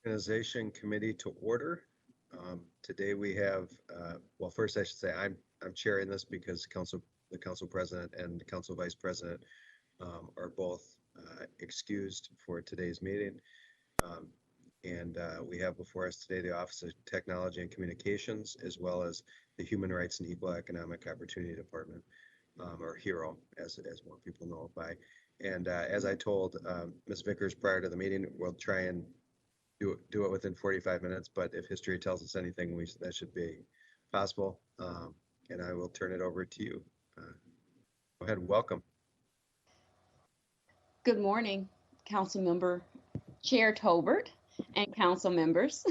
Organization Committee to order. Today we have, well, first I should say I'm chairing this because the council president and the council vice president are both excused for today's meeting. Um, and we have before us today the Office of Technology and Communications, as well as the Human Rights and Equal Economic Opportunity Department, or HERO, as more people know it by. And as I told Ms. Vickers prior to the meeting, we'll try and do it within 45 minutes, but if history tells us anything, that should be possible. And I will turn it over to you. Go ahead and welcome. Good morning, Council Member Chair Tolbert and council members.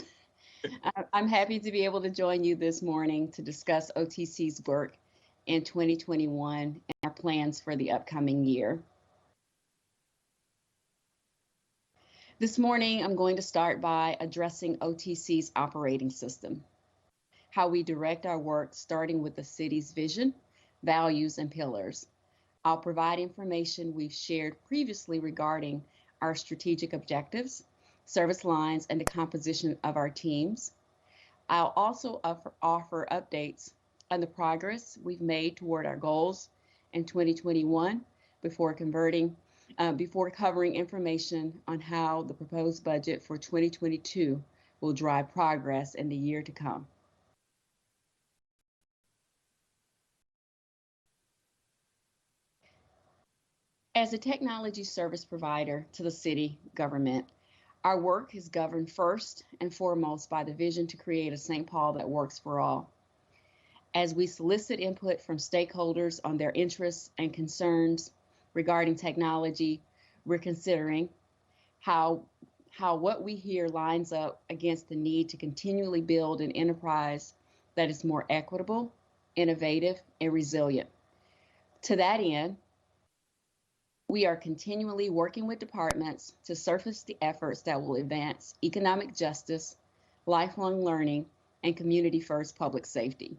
I'm happy to be able to join you this morning to discuss OTC's work in 2021 and our plans for the upcoming year. This morning, I'm going to start by addressing OTC's operating system, how we direct our work starting with the city's vision, values, and pillars. I'll provide information we've shared previously regarding our strategic objectives, service lines, and the composition of our teams. I'll also offer updates on the progress we've made toward our goals in 2021 before covering information on how the proposed budget for 2022 will drive progress in the year to come. As a technology service provider to the city government, our work is governed first and foremost by the vision to create a St. Paul that works for all. As we solicit input from stakeholders on their interests and concerns regarding technology, we're considering how what we hear lines up against the need to continually build an enterprise that is more equitable, innovative, and resilient. To that end, we are continually working with departments to surface the efforts that will advance economic justice, lifelong learning, and community-first public safety.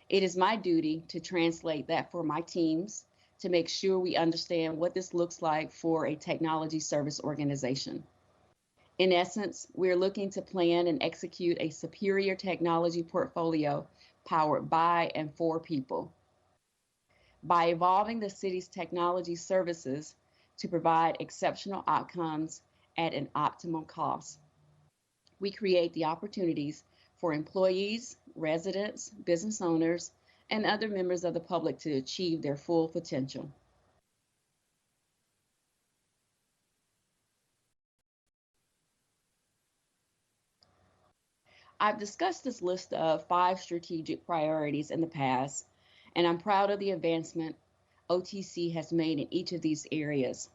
It is my duty to translate that for my teams to make sure we understand what this looks like for a technology service organization. In essence, we're looking to plan and execute a superior technology portfolio powered by and for people. By evolving the city's technology services to provide exceptional outcomes at an optimal cost, we create the opportunities for employees, residents, business owners, and other members of the public to achieve their full potential. I've discussed this list of 5 strategic priorities in the past, and I'm proud of the advancement OTC has made in each of these areas.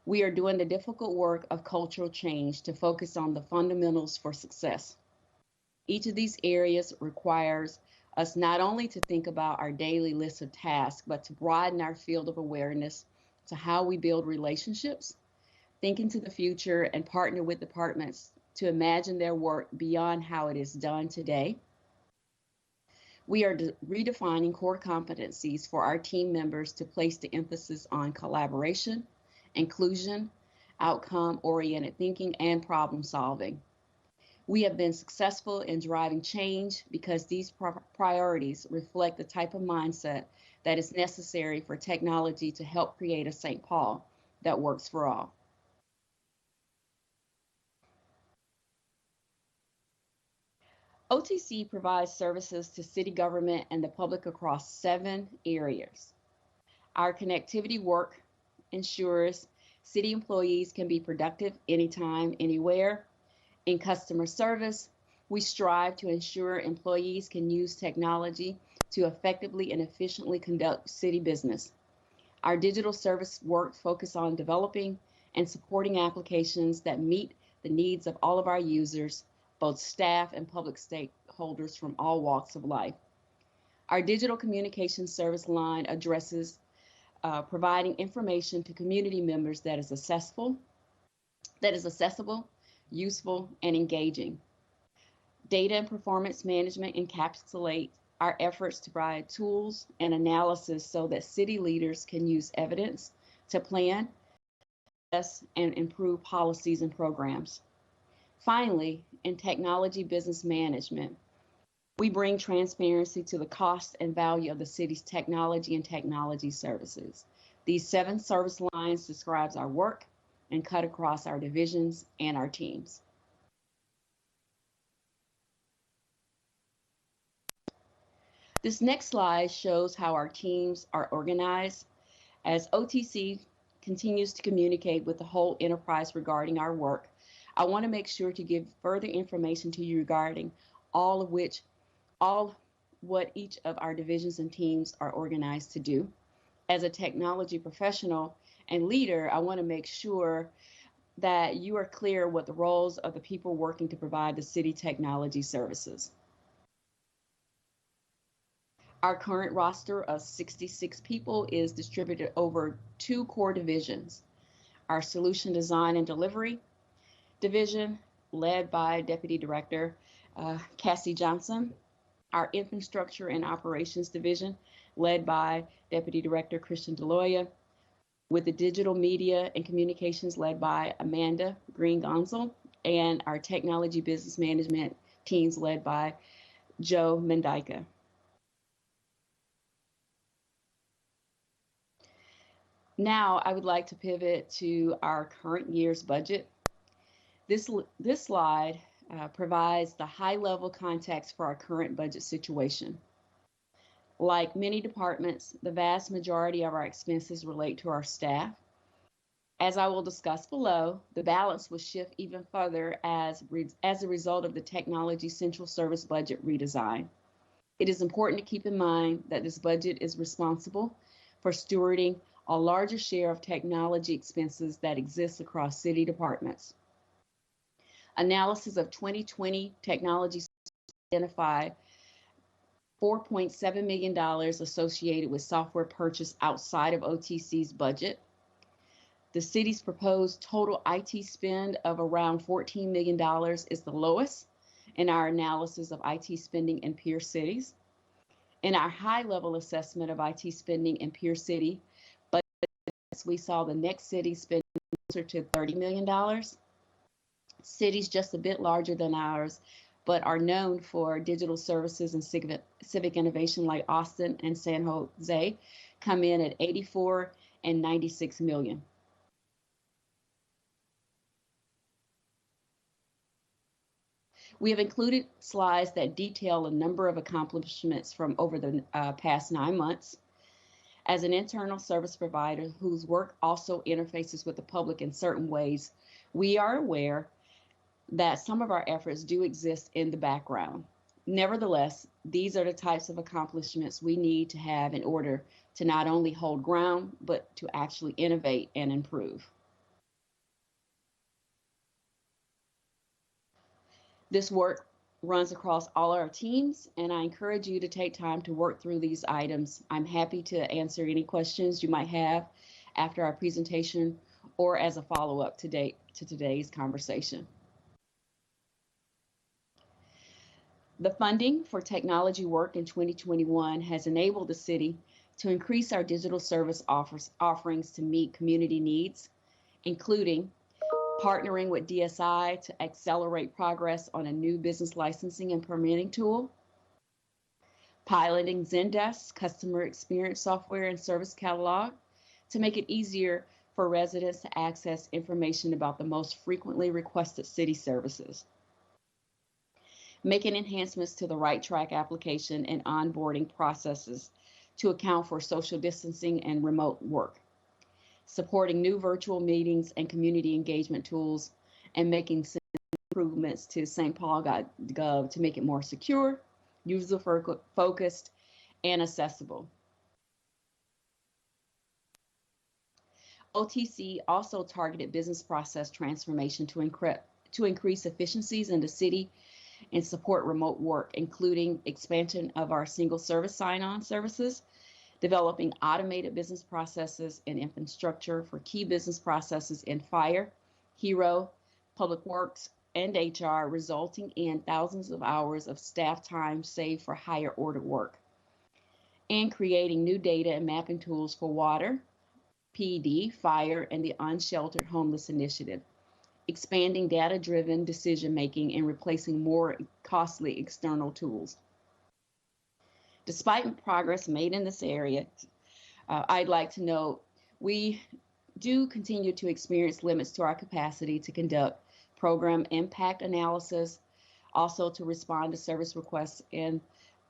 We are doing the difficult work of cultural change to focus on the fundamentals for success. Each of these areas requires us not only to think about our daily list of tasks, but to broaden our field of awareness to how we build relationships, think into the future, and partner with departments to imagine their work beyond how it is done today. We are redefining core competencies for our team members to place the emphasis on collaboration, inclusion, outcome-oriented thinking, and problem solving. We have been successful in driving change because these priorities reflect the type of mindset that is necessary for technology to help create a St. Paul that works for all. OTC provides services to city government and the public across 7 areas. Our connectivity work ensures city employees can be productive anytime, anywhere. In customer service, we strive to ensure employees can use technology to effectively and efficiently conduct city business. Our digital service work focuses on developing and supporting applications that meet the needs of all of our users, both staff and public stakeholders from all walks of life. Our digital communications service line addresses providing information to community members that is accessible, useful, and engaging. Data and performance management encapsulate our efforts to provide tools and analysis so that city leaders can use evidence to plan, assess, and improve policies and programs. Finally, in technology business management, we bring transparency to the cost and value of the city's technology and technology services. These 7 service lines describes our work and cut across our divisions and our teams. This next slide shows how our teams are organized. As OTC continues to communicate with the whole enterprise regarding our work, I want to make sure to give further information to you regarding all what each of our divisions and teams are organized to do. As a technology professional and leader, I want to make sure that you are clear what the roles of the people working to provide the city technology services. Our current roster of 66 people is distributed over 2 core divisions. Our Solution Design and Delivery division, led by Deputy Director Cassie Johnson. Our Infrastructure and Operations division, led by Deputy Director Christian Deloya, with the Digital Media and Communications led by Amanda Green-Gonzel, and our Technology Business Management teams led by Joe Mendica. Now, I would like to pivot to our current year's budget. This slide provides the high-level context for our current budget situation. Like many departments, the vast majority of our expenses relate to our staff. As I will discuss below, the balance will shift even further as a result of the Technology Central Service budget redesign. It is important to keep in mind that this budget is responsible for stewarding a larger share of technology expenses that exist across city departments. Analysis of 2020 technology identified $4.7 million associated with software purchase outside of OTC's budget. The city's proposed total IT spend of around $14 million is the lowest in our analysis of IT spending in peer cities. In our high-level assessment of IT spending in peer city budgets, we saw the next city spend closer to $30 million. Cities just a bit larger than ours, but are known for digital services and civic innovation like Austin and San Jose, come in at 84 and 96 million. We have included slides that detail a number of accomplishments from over the past 9 months. As an internal service provider whose work also interfaces with the public in certain ways, we are aware that some of our efforts do exist in the background. Nevertheless, these are the types of accomplishments we need to have in order to not only hold ground, but to actually innovate and improve. This work runs across all our teams, and I encourage you to take time to work through these items. I'm happy to answer any questions you might have after our presentation or as a follow-up to today's conversation. The funding for technology work in 2021 has enabled the city to increase our digital service offerings to meet community needs, including partnering with DSI to accelerate progress on a new business licensing and permitting tool, piloting Zendesk customer experience software and service catalog to make it easier for residents to access information about the most frequently requested city services, making enhancements to the Right Track application and onboarding processes to account for social distancing and remote work, supporting new virtual meetings and community engagement tools, and making improvements to stpaul.gov to make it more secure, user-focused, and accessible. OTC also targeted business process transformation to increase efficiencies in the city and support remote work, including expansion of our single service sign-on services, developing automated business processes and infrastructure for key business processes in fire, HERO, Public Works, and HR, resulting in thousands of hours of staff time saved for higher order work, and creating new data and mapping tools for water, PD, fire, and the Unsheltered Homeless Initiative, expanding data-driven decision-making, and replacing more costly external tools. Despite progress made in this area, I'd like to note we do continue to experience limits to our capacity to conduct program impact analysis, also to respond to service requests in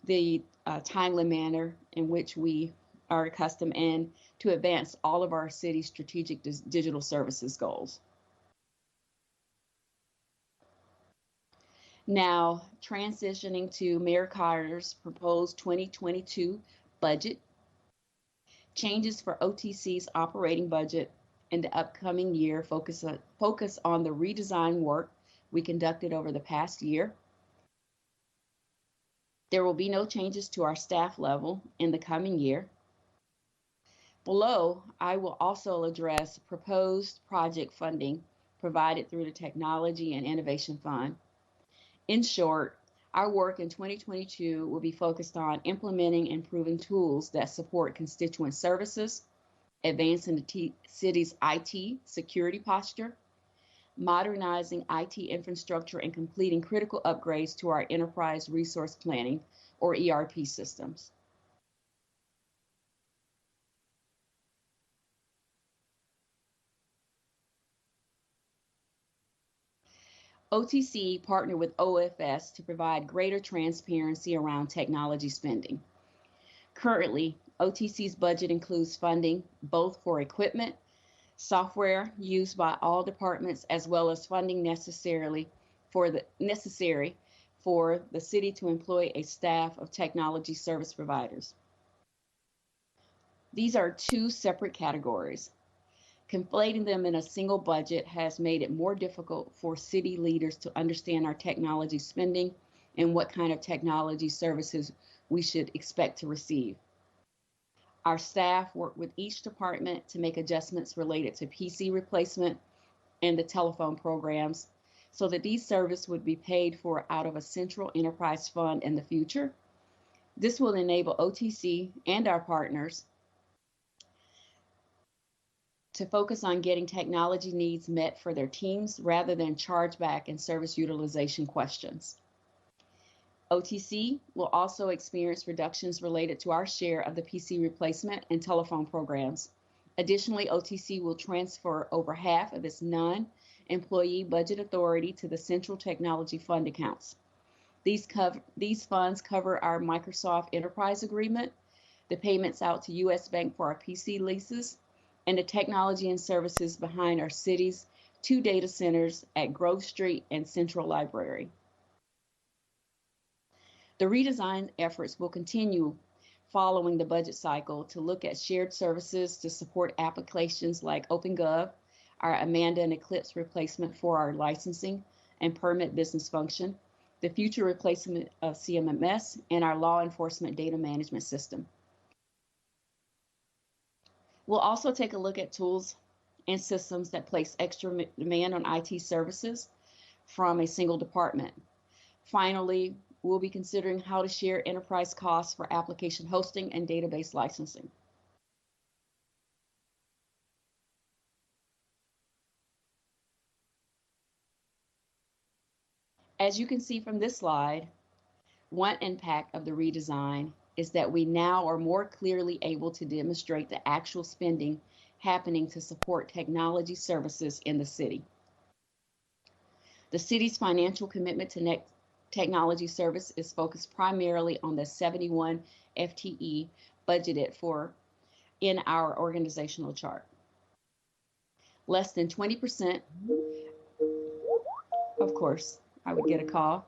the timely manner in which we are accustomed, and to advance all of our city's strategic digital services goals. Now, transitioning to Mayor Carter's proposed 2022 budget, changes for OTC's operating budget in the upcoming year focus on the redesign work we conducted over the past year. There will be no changes to our staff level in the coming year. Below, I will also address proposed project funding provided through the Technology and Innovation Fund. In short, our work in 2022 will be focused on implementing and improving tools that support constituent services, advancing the city's IT security posture, modernizing IT infrastructure, and completing critical upgrades to our enterprise resource planning, or ERP systems. OTC partnered with OFS to provide greater transparency around technology spending. Currently, OTC's budget includes funding both for equipment, software used by all departments, as well as funding necessary for the city to employ a staff of technology service providers. These are two separate categories. Conflating them in a single budget has made it more difficult for city leaders to understand our technology spending and what kind of technology services we should expect to receive. Our staff work with each department to make adjustments related to PC replacement and the telephone programs, so that these services would be paid for out of a central enterprise fund in the future. This will enable OTC and our partners to focus on getting technology needs met for their teams rather than chargeback and service utilization questions. OTC will also experience reductions related to our share of the PC replacement and telephone programs. Additionally, OTC will transfer over half of its non-employee budget authority to the Central Technology Fund accounts. These funds cover our Microsoft Enterprise Agreement, the payments out to US Bank for our PC leases, and the technology and services behind our city's 2 data centers at Grove Street and Central Library. The redesign efforts will continue following the budget cycle to look at shared services to support applications like OpenGov, our Amanda and Eclipse replacement for our licensing and permit business function, the future replacement of CMMS, and our law enforcement data management system. We'll also take a look at tools and systems that place extra demand on IT services from a single department. Finally, we'll be considering how to share enterprise costs for application hosting and database licensing. As you can see from this slide, one impact of the redesign is that we now are more clearly able to demonstrate the actual spending happening to support technology services in the city. The city's financial commitment to technology service is focused primarily on the 71 FTE budgeted for in our organizational chart. Less than 20%, of course, I would get a call.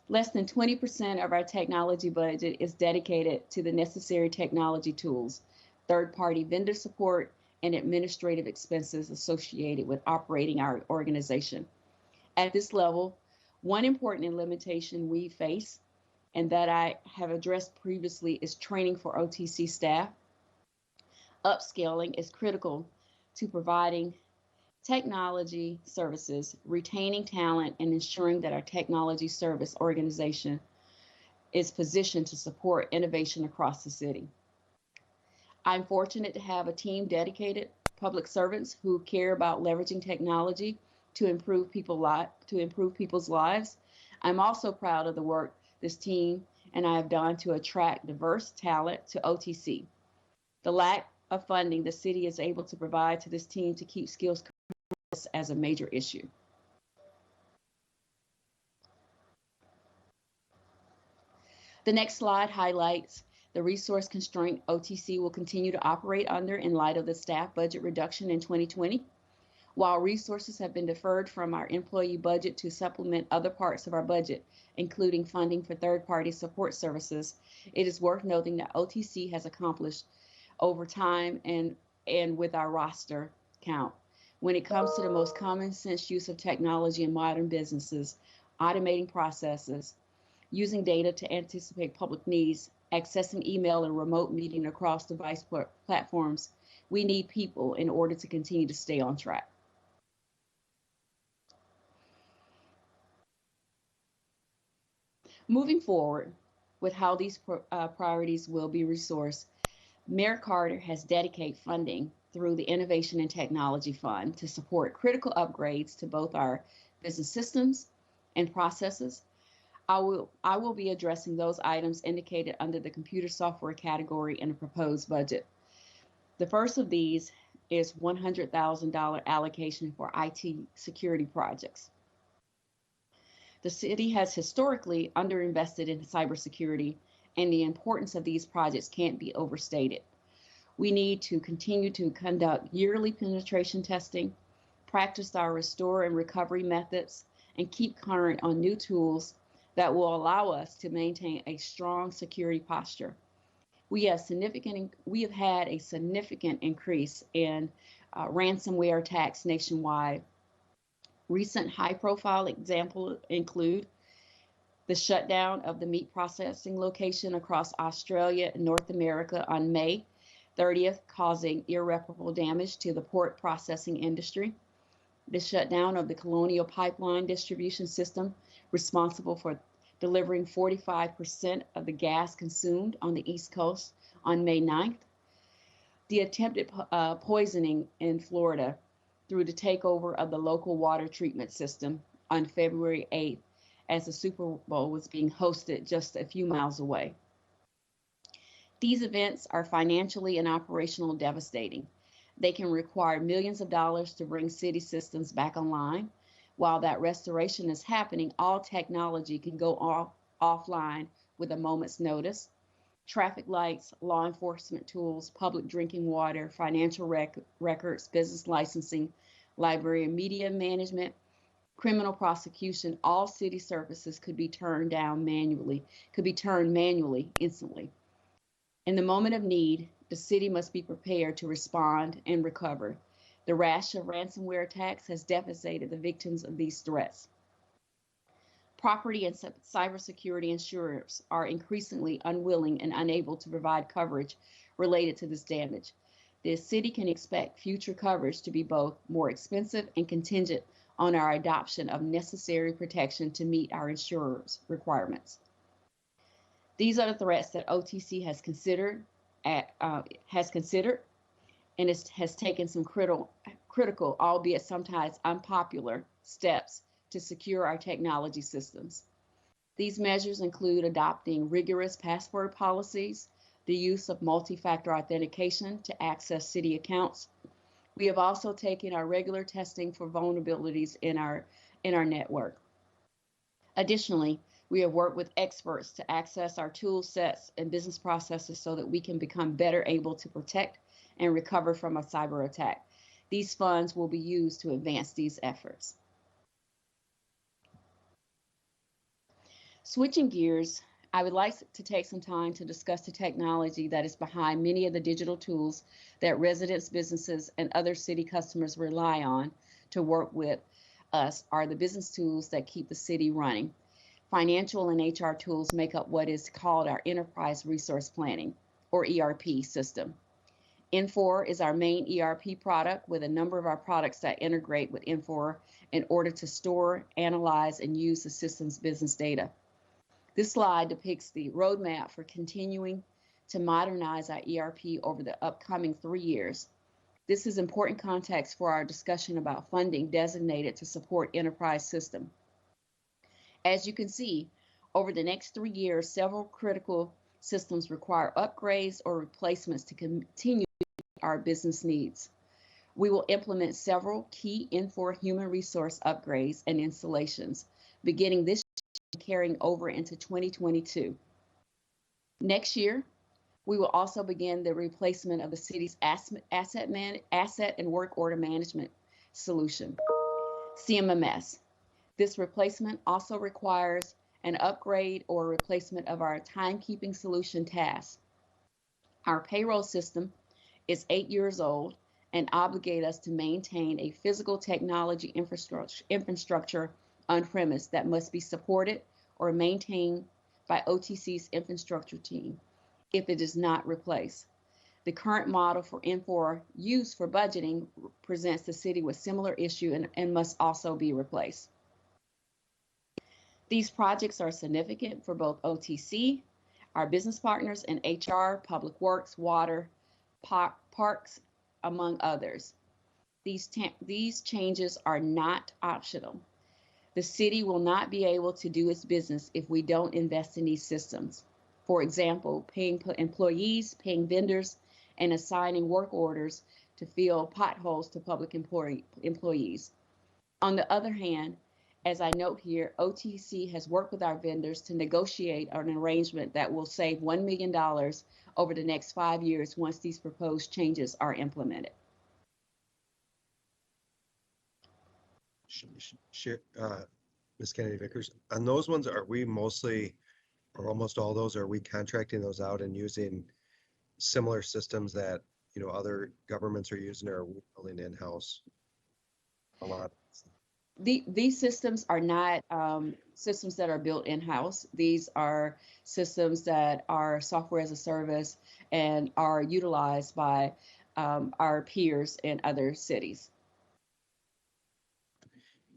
Less than 20% of our technology budget is dedicated to the necessary technology tools, third-party vendor support, and administrative expenses associated with operating our organization. At this level, one important limitation we face, and that I have addressed previously, is training for OTC staff. Upscaling is critical to providing technology services, retaining talent, and ensuring that our technology service organization is positioned to support innovation across the city. I'm fortunate to have a team dedicated public servants who care about leveraging technology to improve people's lives. I'm also proud of the work this team and I have done to attract diverse talent to OTC. The lack of funding the city is able to provide to this team to keep skills as a major issue. The next slide highlights the resource constraint OTC will continue to operate under in light of the staff budget reduction in 2020. While resources have been deferred from our employee budget to supplement other parts of our budget, including funding for third-party support services, it is worth noting that OTC has accomplished over time and with our roster count. When it comes to the most common sense use of technology in modern businesses, automating processes, using data to anticipate public needs, accessing email and remote meeting across device platforms, we need people in order to continue to stay on track. Moving forward with how these priorities will be resourced, Mayor Carter has dedicated funding through the Innovation and Technology Fund to support critical upgrades to both our business systems and processes. I will be addressing those items indicated under the computer software category in the proposed budget. The first of these is $100,000 allocation for IT security projects. The city has historically underinvested in cybersecurity, and the importance of these projects can't be overstated. We need to continue to conduct yearly penetration testing, practice our restore and recovery methods, and keep current on new tools that will allow us to maintain a strong security posture. We have had a significant increase in ransomware attacks nationwide. Recent high-profile examples include the shutdown of the meat processing location across Australia and North America on May 30th, causing irreparable damage to the pork processing industry. The shutdown of the Colonial Pipeline distribution system, responsible for delivering 45% of the gas consumed on the East Coast on May 9th. The attempted poisoning in Florida through the takeover of the local water treatment system on February 8th as the Super Bowl was being hosted just a few miles away. These events are financially and operationally devastating. They can require millions of dollars to bring city systems back online. While that restoration is happening, all technology can go offline with a moment's notice. Traffic lights, law enforcement tools, public drinking water, financial records, business licensing, library and media management, criminal prosecution, all city services could be turned manually instantly. In the moment of need, the city must be prepared to respond and recover. The rash of ransomware attacks has devastated the victims of these threats. Property and cybersecurity insurers are increasingly unwilling and unable to provide coverage related to this damage. The city can expect future coverage to be both more expensive and contingent on our adoption of necessary protection to meet our insurers' requirements. These are the threats that OTC has considered and has taken some critical, albeit sometimes unpopular, steps to secure our technology systems. These measures include adopting rigorous password policies, the use of multi-factor authentication to access city accounts. We have also taken our regular testing for vulnerabilities in our network. Additionally, we have worked with experts to access our tool sets and business processes so that we can become better able to protect and recover from a cyber attack. These funds will be used to advance these efforts. Switching gears, I would like to take some time to discuss the technology that is behind many of the digital tools that residents, businesses, and other city customers rely on to work with us are the business tools that keep the city running. Financial and HR tools make up what is called our Enterprise Resource Planning, or ERP system. Infor is our main ERP product, with a number of our products that integrate with Infor in order to store, analyze, and use the system's business data. This slide depicts the roadmap for continuing to modernize our ERP over the upcoming 3 years. This is important context for our discussion about funding designated to support enterprise system. As you can see, over the next 3 years, several critical systems require upgrades or replacements to continue our business needs. We will implement several key Infor human resource upgrades and installations, beginning this year and carrying over into 2022. Next year, we will also begin the replacement of the city's asset and work order management solution, CMMS. This replacement also requires an upgrade or replacement of our timekeeping solution TAS. Our payroll system is 8 years old and obligate us to maintain a physical technology infrastructure on premise that must be supported or maintained by OTC's infrastructure team if it is not replaced. The current model for Infor use for budgeting presents the city with similar issue and must also be replaced. These projects are significant for both OTC, our business partners, and HR, Public Works, Water, Parks, among others. These changes are not optional. The city will not be able to do its business if we don't invest in these systems. For example, paying employees, paying vendors, and assigning work orders to fill potholes to public employees. On the other hand, as I note here, OTC has worked with our vendors to negotiate an arrangement that will save $1 million over the next 5 years once these proposed changes are implemented. Ms. Kennedy Vickers, on those ones, are we mostly, or almost all those, are we contracting those out and using similar systems that, other governments are using, or are we building in-house a lot? These systems are not systems that are built in-house. These are systems that are software as a service and are utilized by our peers in other cities.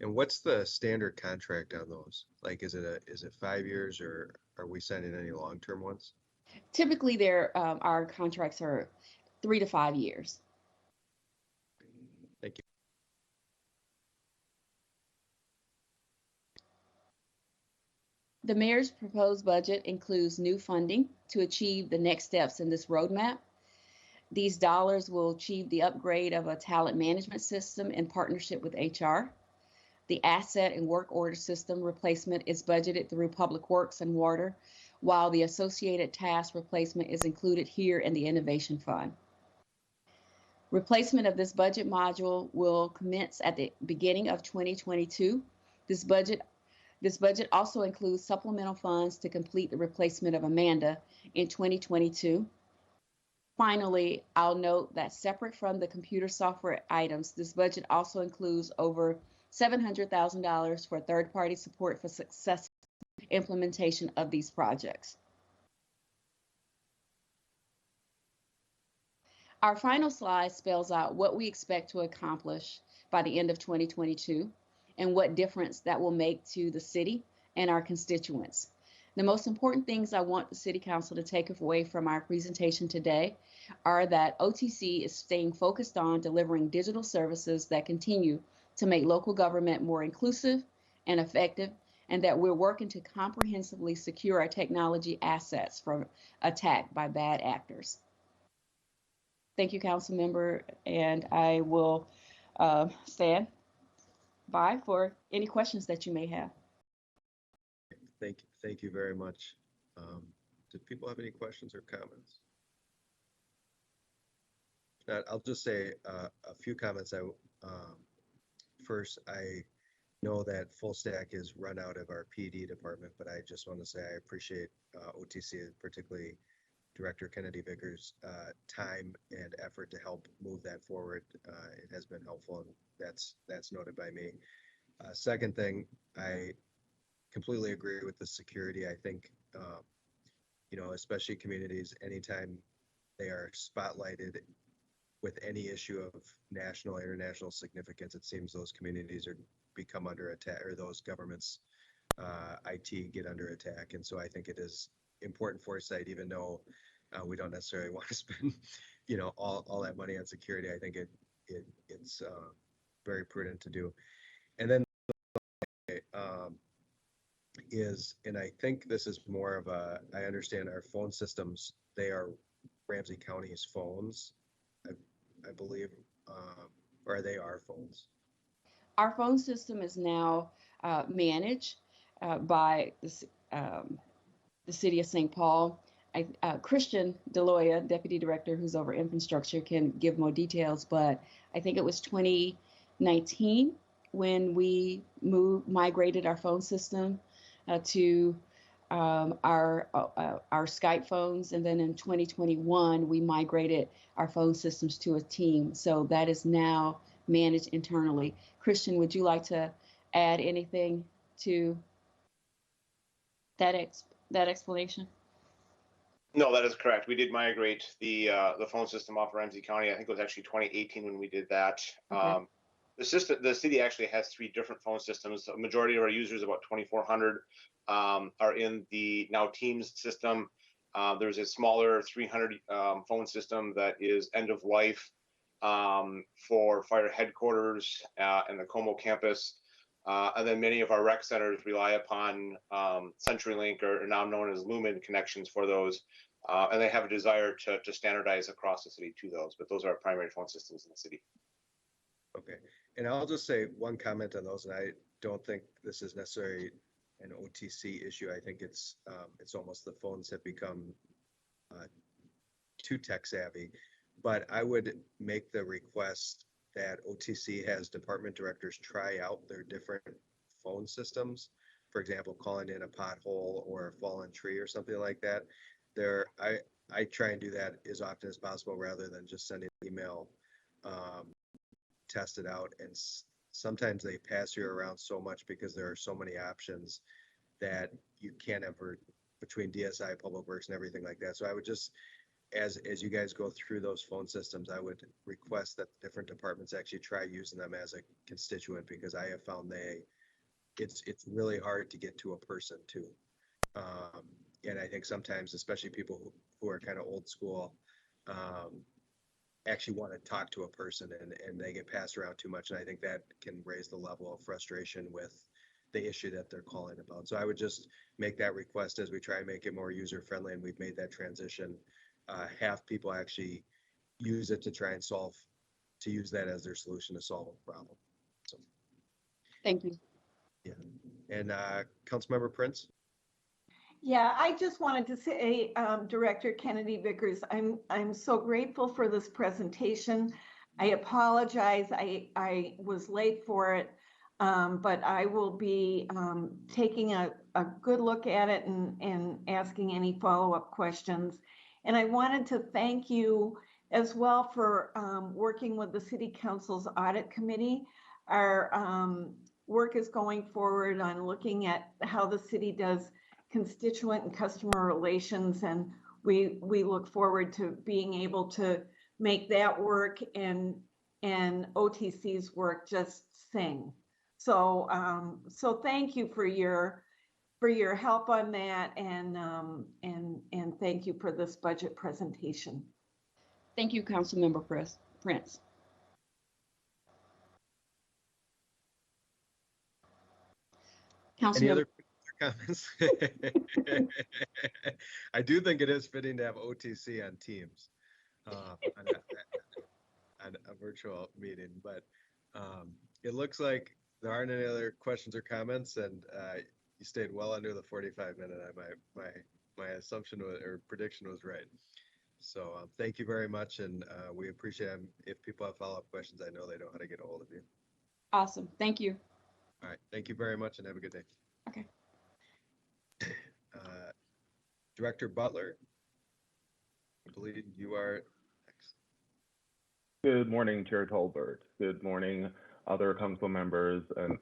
And what's the standard contract on those? Like, is it 5 years, or are we signing any long-term ones? Typically, our contracts are 3 to 5 years. Thank you. The mayor's proposed budget includes new funding to achieve the next steps in this roadmap. These dollars will achieve the upgrade of a talent management system in partnership with HR. The asset and work order system replacement is budgeted through Public Works and Water, while the associated task replacement is included here in the Innovation Fund. Replacement of this budget module will commence at the beginning of 2022. This budget also includes supplemental funds to complete the replacement of Amanda in 2022. Finally, I'll note that separate from the computer software items, this budget also includes over $700,000 for third-party support for successful implementation of these projects. Our final slide spells out what we expect to accomplish by the end of 2022 and what difference that will make to the city and our constituents. The most important things I want the City Council to take away from our presentation today are that OTC is staying focused on delivering digital services that continue to make local government more inclusive and effective, and that we're working to comprehensively secure our technology assets from attack by bad actors. Thank you, Council Member, and I will stand by for any questions that you may have. Thank you very much. Did people have any questions or comments? I'll just say a few comments. First, I know that Full Stack is run out of our PD department, but I just want to say I appreciate OTC, particularly Director Kennedy Vickers' time and effort to help move that forward. It has been helpful, and that's noted by me. Second thing, I completely agree with the security. I think, especially communities, anytime they are spotlighted with any issue of national, international significance, it seems those communities become under attack, or those governments, IT get under attack. And so I think it is important foresight, even though we don't necessarily want to spend all that money on security. I think it's very prudent to do. And then um, and I think this is more of I understand our phone systems, they are Ramsey County's phones, I, I believe, or they are phones. Our phone system is now managed by the city of St. Paul. Christian Deloya, Deputy Director who's over infrastructure, can give more details, but I think it was 2019 when we migrated our phone system to our Skype phones, and then in 2021 we migrated our phone systems to a team. So that is now managed internally. Christian, would you like to add anything to that explanation? No, that is correct. We did migrate the phone system off Ramsey County. I think it was actually 2018 when we did that. Okay. The city actually has 3 different phone systems. A majority of our users, about 2,400, are in the now Teams system. There's a smaller 300 phone system that is end of life for fire headquarters and the Como campus. And then many of our rec centers rely upon CenturyLink, or now known as Lumen connections for those. And they have a desire to standardize across the city to those, but those are our primary phone systems in the city. Okay, and I'll just say one comment on those, and I don't think this is necessarily an OTC issue. I think it's almost the phones have become too tech savvy, but I would make the request that OTC has department directors try out their different phone systems. For example, calling in a pothole or a fallen tree or something like that. I try and do that as often as possible rather than just sending an email, test it out. And sometimes they pass you around so much because there are so many options that you can't ever, between DSI, Public Works, and everything like that. So I would just, as you guys go through those phone systems, I would request that different departments actually try using them as a constituent, because I have found it's really hard to get to a person too. And I think sometimes, especially people who are kind of old school, actually want to talk to a person, and they get passed around too much. And I think that can raise the level of frustration with the issue that they're calling about. So I would just make that request as we try and make it more user friendly, and we've made that transition. Have people actually use it to try and use that as their solution to solve a problem. So, Thank you. yeah. And Councilmember Prince? Yeah, I just wanted to say, Director Kennedy Vickers, I'm so grateful for this presentation. I apologize, I was late for it, but I will be taking a good look at it and asking any follow-up questions. And I wanted to thank you as well for working with the City Council's Audit Committee. Our work is going forward on looking at how the city does constituent and customer relations, and we look forward to being able to make that work and OTC's work just sing. So so thank you for your help on that, and thank you for this budget presentation. Thank you, Councilmember Prince. Any other comments? I do think it is fitting to have OTC on Teams on a virtual meeting, but it looks like there aren't any other questions or comments, and you stayed well under the 45-minute. My assumption or prediction was right. So thank you very much, and we appreciate it. If people have follow-up questions, I know they know how to get a hold of you. Awesome. Thank you. All right. Thank you very much, and have a good day. Okay. Director Butler, I believe you are next. Good morning, Chair Tolbert. Good morning, other council members, and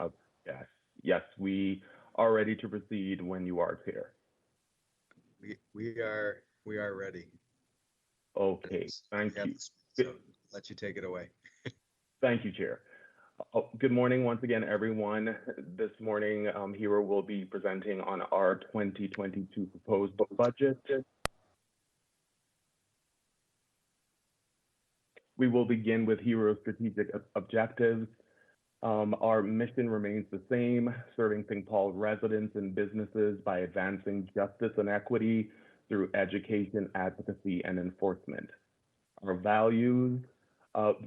yes, we are ready to proceed when you are, Chair. We are ready. Okay, thank you. So let you take it away. Thank you, Chair. Good morning once again, everyone. This morning, here we'll be presenting on our 2022 proposed budget. We will begin with HERO strategic objectives. Our mission remains the same, serving St. Paul residents and businesses by advancing justice and equity through education, advocacy, and enforcement. Our values,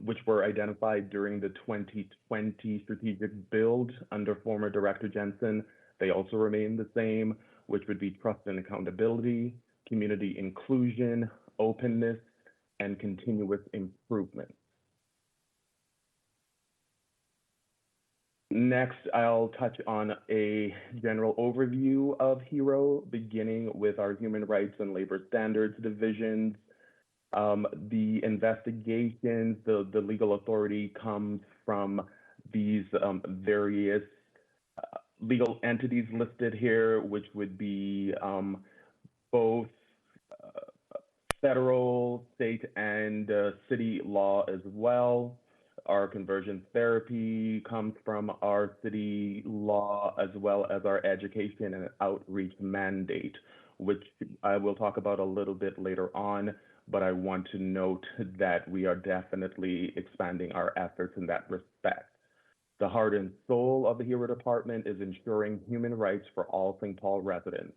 which were identified during the 2020 strategic build under former Director Jensen, they also remain the same, which would be trust and accountability, community inclusion, openness, and continuous improvement. Next, I'll touch on a general overview of HERO, beginning with our Human Rights and Labor Standards divisions. The investigations, the legal authority comes from these various legal entities listed here, which would be both federal, state, and city law as well. Our conversion therapy comes from our city law, as well as our education and outreach mandate, which I will talk about a little bit later on, but I want to note that we are definitely expanding our efforts in that respect. The heart and soul of the HERO department is ensuring human rights for all St. Paul residents.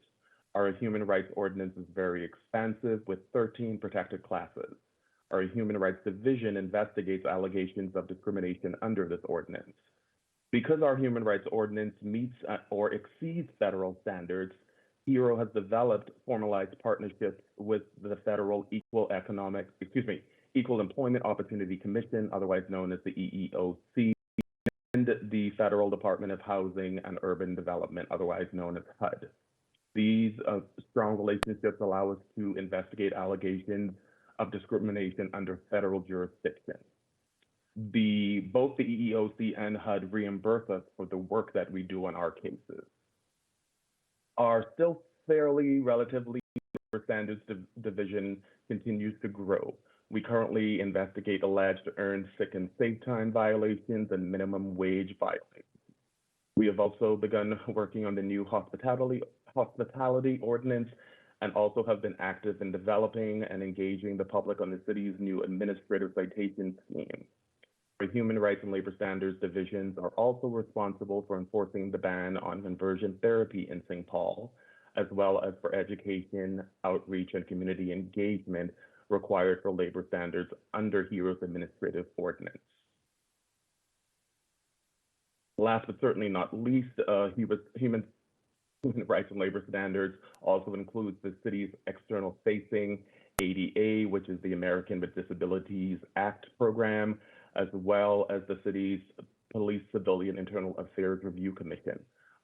Our human rights ordinance is very expansive with 13 protected classes. Our Human Rights Division investigates allegations of discrimination under this ordinance. Because our Human Rights Ordinance meets or exceeds federal standards, HERO has developed formalized partnerships with the Federal Equal Employment Opportunity Commission, otherwise known as the EEOC, and the Federal Department of Housing and Urban Development, otherwise known as HUD. These strong relationships allow us to investigate allegations of discrimination under federal jurisdiction. Both the EEOC and HUD reimburse us for the work that we do on our cases. Our still fairly relatively standards division continues to grow. We currently investigate alleged earned sick and safe time violations and minimum wage violations. We have also begun working on the new hospitality ordinance and also have been active in developing and engaging the public on the city's new administrative citation scheme. Our Human Rights and Labor Standards divisions are also responsible for enforcing the ban on conversion therapy in St. Paul, as well as for education, outreach, and community engagement required for labor standards under HERO's administrative ordinance. Last but certainly not least, Human Rights and Labor Standards also includes the city's external facing ADA, which is the American with Disabilities Act program, as well as the city's Police Civilian Internal Affairs Review Commission,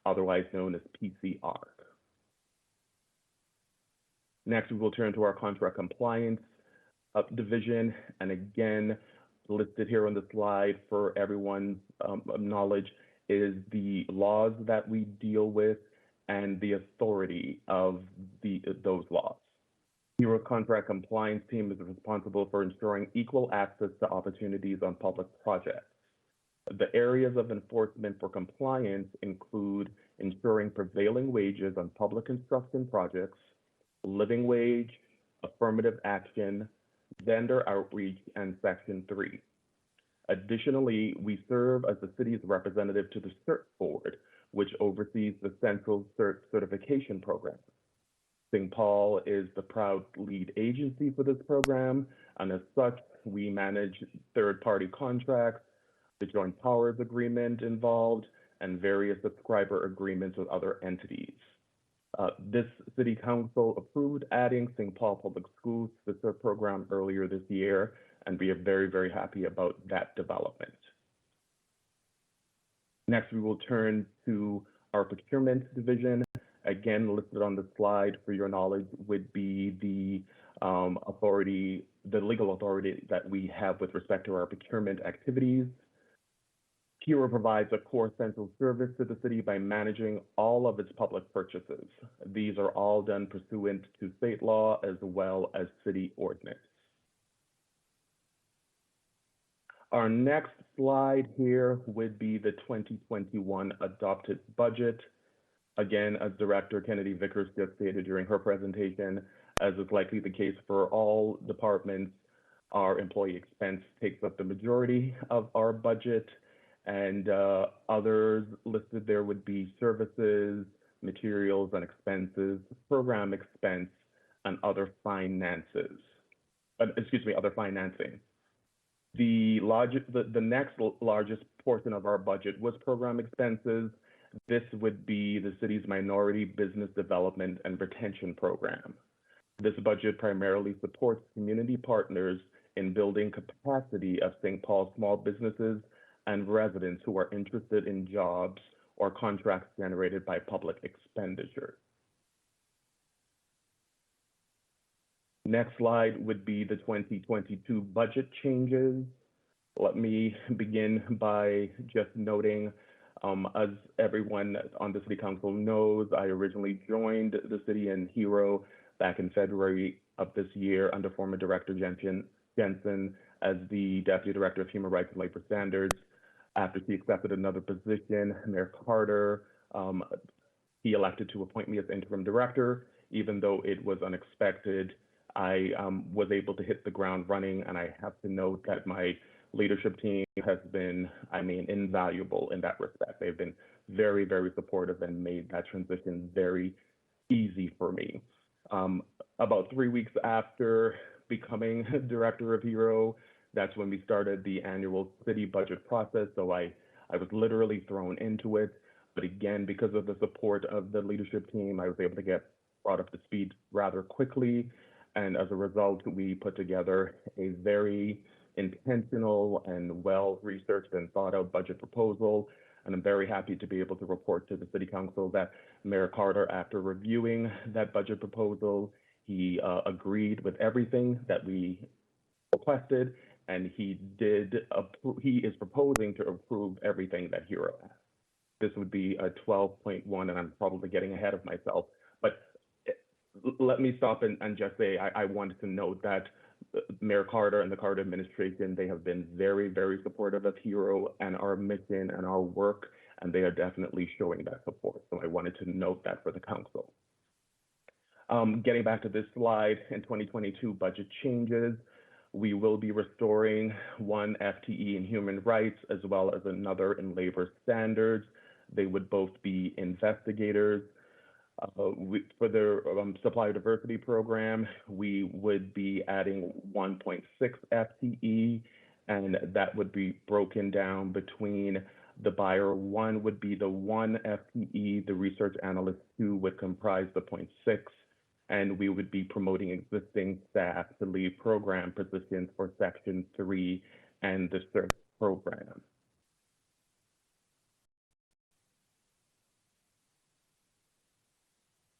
otherwise known as PCR. Next, we will turn to our contract compliance division, and again, listed here on the slide for everyone's knowledge is the laws that we deal with and the authority of those laws. HERO contract compliance team is responsible for ensuring equal access to opportunities on public projects. The areas of enforcement for compliance include ensuring prevailing wages on public construction projects, living wage, affirmative action, vendor outreach, and Section 3. Additionally, we serve as the city's representative to the CERT Board, which oversees the Central CERT certification program. St. Paul is the proud lead agency for this program, and as such, we manage third-party contracts, the joint powers agreement involved, and various subscriber agreements with other entities. This City Council approved adding St. Paul Public Schools to the CERT program earlier this year, and we are very, very happy about that development. Next, we will turn to our procurement division. Again, listed on the slide for your knowledge would be the legal authority that we have with respect to our procurement activities. HERO provides a core central service to the city by managing all of its public purchases. These are all done pursuant to state law as well as city ordinance. Our next slide here would be the 2021 adopted budget. Again, as Director Kennedy Vickers just stated during her presentation, as is likely the case for all departments, our employee expense takes up the majority of our budget, and others listed there would be services, materials and expenses, program expense, and other finances. Other financing. The next largest portion of our budget was program expenses. This would be the city's minority business development and retention program. This budget primarily supports community partners in building capacity of St. Paul small businesses and residents who are interested in jobs or contracts generated by public expenditure. Next slide would be the 2022 budget changes. Let me begin by just noting, as everyone on the City Council knows, I originally joined the city in Hero back in February of this year under former Director Jensen as the Deputy Director of Human Rights and Labor Standards. After she accepted another position, Mayor Carter, he elected to appoint me as interim director. Even though it was unexpected, I was able to hit the ground running, and I have to note that my leadership team has been, invaluable in that respect. They've been very, very supportive and made that transition very easy for me. About 3 weeks after becoming director of Hero, that's when we started the annual city budget process. So I was literally thrown into it. But again, because of the support of the leadership team, I was able to get brought up to speed rather quickly. And as a result, we put together a very intentional and well-researched and thought-out budget proposal. And I'm very happy to be able to report to the City Council that Mayor Carter, after reviewing that budget proposal, he agreed with everything that we requested, and he is proposing to approve everything that Hero has. This would be a 12.1, and I'm probably getting ahead of myself, but let me stop and just say I wanted to note that Mayor Carter and the Carter administration, they have been very, very supportive of Hero and our mission and our work, and they are definitely showing that support. So I wanted to note that for the council. Getting back to this slide, in 2022 budget changes, we will be restoring one FTE in human rights as well as another in labor standards. They would both be investigators. For the supplier diversity program, we would be adding 1.6 FTE, and that would be broken down between the buyer 1 would be the 1 FTE, the research analyst 2 would comprise the 0.6, and we would be promoting existing staff to lead program positions for Section 3 and the CERT program.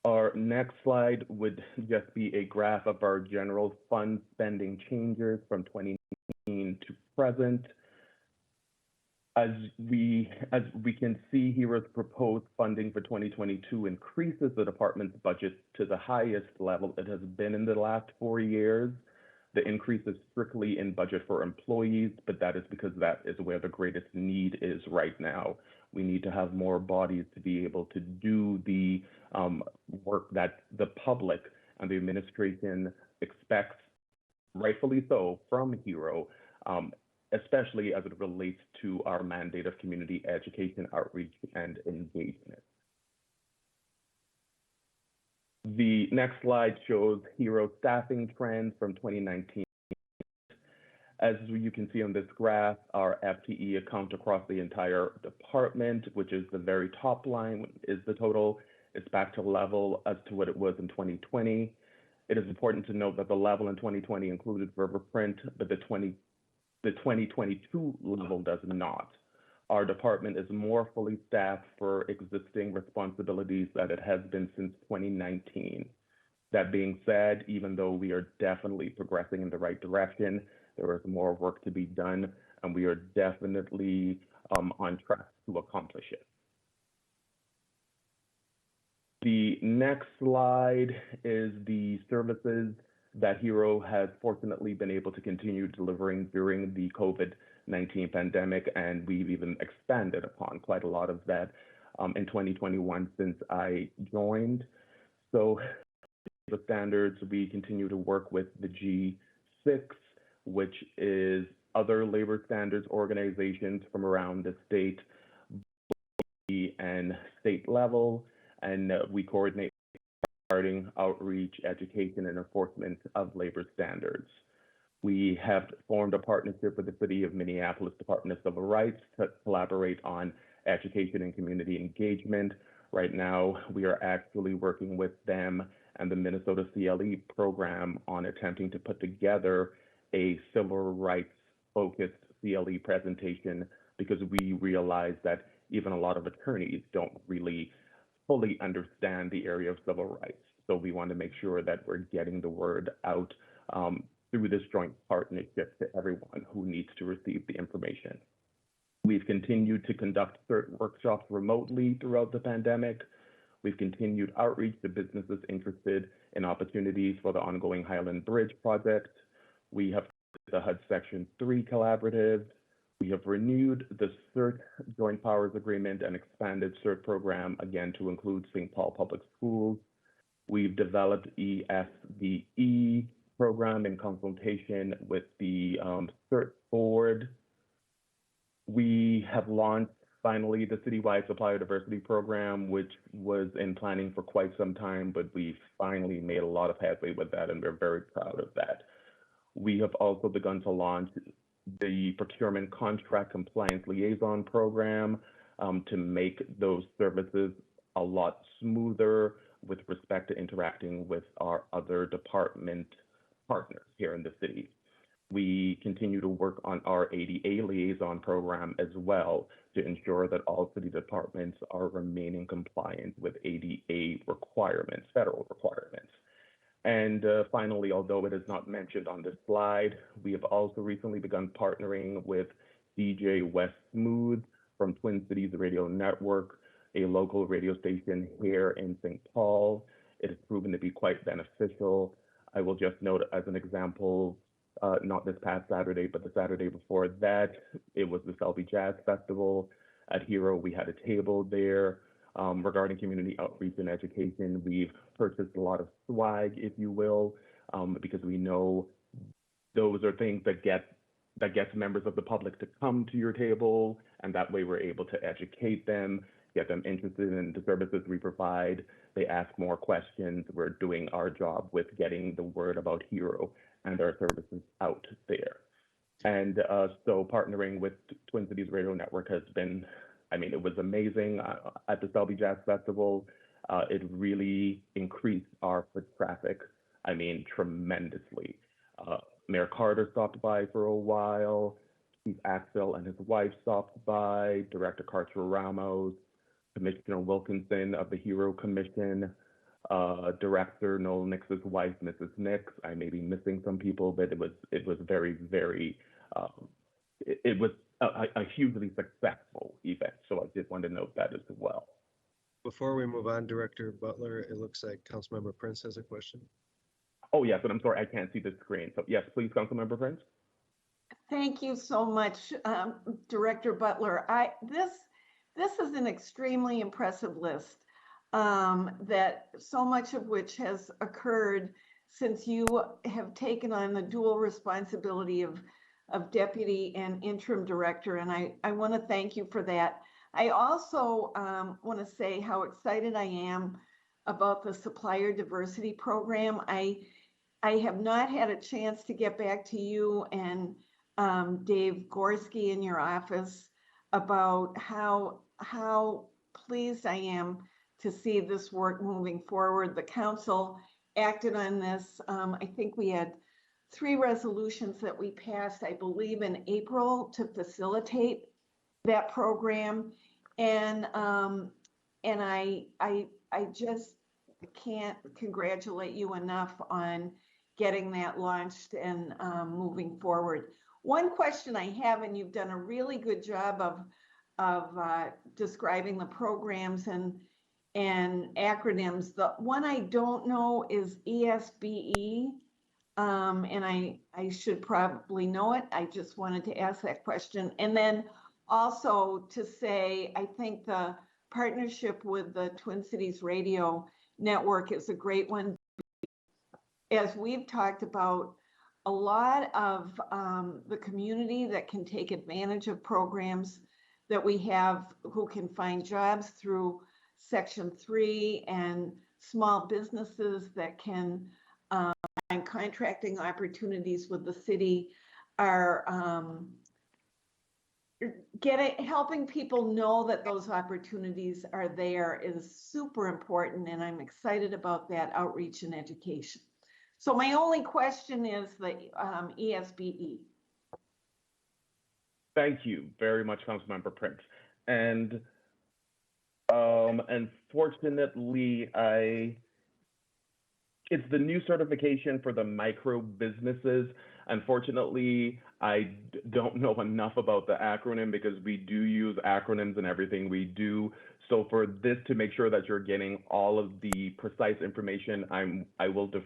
Our next slide would just be a graph of our general fund spending changes from 2019 to present. As we can see, Hero's proposed funding for 2022 increases the department's budget to the highest level it has been in the last 4 years. The increase is strictly in budget for employees, but that is because that is where the greatest need is right now. We need to have more bodies to be able to do the work that the public and the administration expects, rightfully so, from Hero, especially as it relates to our mandate of community education, outreach, and engagement. The next slide shows Hero staffing trends from 2019. As you can see on this graph, our FTE account across the entire department, which is the very top line, is the total. It's back to level as to what it was in 2020. It is important to note that the level in 2020 included Riverprint, but the 2022 level does not. Our department is more fully staffed for existing responsibilities than it has been since 2019. That being said, even though we are definitely progressing in the right direction, there is more work to be done, and we are definitely on track to accomplish it. The next slide is the services that Hero has fortunately been able to continue delivering during the COVID-19 pandemic, and we've even expanded upon quite a lot of that in 2021 since I joined. So the standards, we continue to work with the G6. which is other labor standards organizations from around the state and state level, and we coordinate regarding outreach, education, and enforcement of labor standards. We have formed a partnership with the City of Minneapolis Department of Civil Rights to collaborate on education and community engagement. Right now, we are actually working with them and the Minnesota CLE program on attempting to put together a civil rights focused CLE presentation, because we realize that even a lot of attorneys don't really fully understand the area of civil rights. So we want to make sure that we're getting the word out through this joint partnership to everyone who needs to receive the information. We've continued to conduct certain workshops remotely throughout the pandemic. We've continued outreach to businesses interested in opportunities for the ongoing Highland Bridge project. We have the HUD Section 3 collaborative. We have renewed the CERT Joint Powers Agreement and expanded CERT program again to include St. Paul Public Schools. We've developed ESBE program in consultation with the CERT board. We have launched finally the citywide supplier diversity program, which was in planning for quite some time, but we finally made a lot of headway with that, and we're very proud of that. We have also begun to launch the procurement contract compliance liaison program to make those services a lot smoother with respect to interacting with our other department partners here in the city. We continue to work on our ADA liaison program as well to ensure that all city departments are remaining compliant with ADA requirements, federal requirements. And finally, although it is not mentioned on this slide, we have also recently begun partnering with DJ West Smooth from Twin Cities Radio Network, a local radio station here in St. Paul. It has proven to be quite beneficial. I will just note as an example, not this past Saturday, but the Saturday before that, it was the Selby Jazz Festival. At Hero, we had a table there. Regarding community outreach and education, we've purchased a lot of swag, if you will, because we know those are things that gets members of the public to come to your table, and that way we're able to educate them, get them interested in the services we provide. They ask more questions. We're doing our job with getting the word about Hero and our services out there. And so partnering with Twin Cities Radio Network has been, I mean, it was amazing at the Selby Jazz Festival. It really increased our foot traffic, I mean, tremendously. Mayor Carter stopped by for a while. Chief Axel and his wife stopped by. Director Carter Ramos, Commissioner Wilkinson of the Hero Commission, Director Noel Nix's wife, Mrs. Nix. I may be missing some people, but it was very, very, it was a hugely successful event. So I did want to note that as well. Before we move on, Director Butler, it looks like Councilmember Prince has a question. Oh, yes, and I'm sorry, I can't see the screen. So yes, please, Councilmember Prince. Thank you so much, Director Butler. This is an extremely impressive list, that so much of which has occurred since you have taken on the dual responsibility of deputy and interim director, and I want to thank you for that. I also want to say how excited I am about the supplier diversity program. I have not had a chance to get back to you and Dave Gorski in your office about how pleased I am to see this work moving forward. The council acted on this. I think we had 3 resolutions that we passed, I believe, in April to facilitate that program. And I just can't congratulate you enough on getting that launched and moving forward. One question I have, and you've done a really good job of describing the programs and acronyms. The one I don't know is ESBE, and I should probably know it. I just wanted to ask that question. And then also to say, I think the partnership with the Twin Cities Radio Network is a great one. As we've talked about a lot of the community that can take advantage of programs that we have, who can find jobs through Section 3, and small businesses that can find contracting opportunities with the city, are helping people know that those opportunities are there is super important, and I'm excited about that outreach and education. So my only question is the ESBE. Thank you very much, Councilmember Prince. And unfortunately, it's the new certification for the micro businesses. Unfortunately, I don't know enough about the acronym, because we do use acronyms in everything we do. So for this, to make sure that you're getting all of the precise information, I will defer